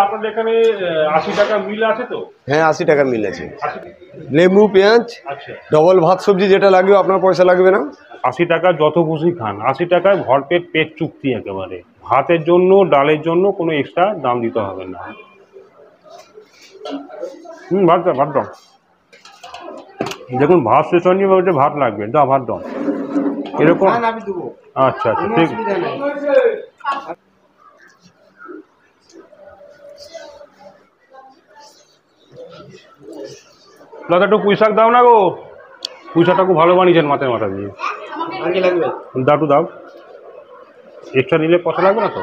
আপনাদের এখানে 80 টাকা মিল আছে তো? হ্যাঁ 80 টাকা মিল আছে। লেবু পেঁয়াজ ডবল ভাত সবজি যেটা লাগবে আপনার পয়সা লাগবে না। 80 টাকা যত খুশি খান, 80 টাকায় ভরপেট পেট চুক্তি একেবারে। ভাতের জন্য ডালের জন্য কোনো এক্সট্রা দাম দিতে হবে না। ভাত দাও, ভাত দাও। দেখুন ভাত শেষ হয়নি, বলছে ভাত লাগবে, দাও ভাত দাও এরকম। আচ্ছা আচ্ছা ঠিক। দাদা একটু পুঁই শাক দাও না গো, পুঁই শাকটা খুব ভালো বানিয়েছেন মাথায় মাথা দিয়ে। দাও একটু দাও, এক্সট্রা নিলে পয়সা লাগবে না তো?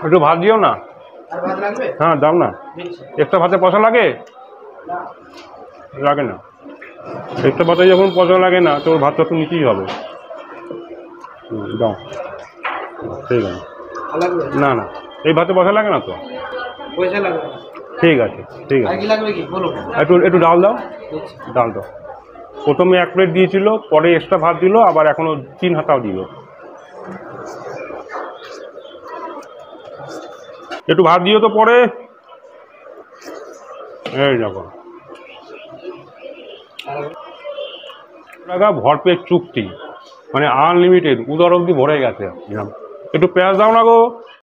একটু ভাত দিও না। হ্যাঁ দাও না, এক্সট্রা ভাতে পয়সা লাগে? লাগে না, এক্সট্রা ভাতে যখন পয়সা লাগে না তো ভাতটা তো নিতেই হবে। দাও, ঠিক আছে। না না, এই ভাতে পয়সা লাগে না তো? পয়সা লাগবে। ঠিক আছে ঠিক আছে। একটু একটু ডাল দাও, ডাল দাও। প্রথমে 1 প্লেট দিয়েছিল, পরে এক্সট্রা ভাত দিল, আবার এখনো 3 হাতাও দিল। একটু ভাত দিও তো পরে। এই দেখো টাকা ভরপেট চুক্তি, মানে আনলিমিটেড, উদর অব্দি ভরে গেছে। একটু পেঁয়াজ দাও না গো।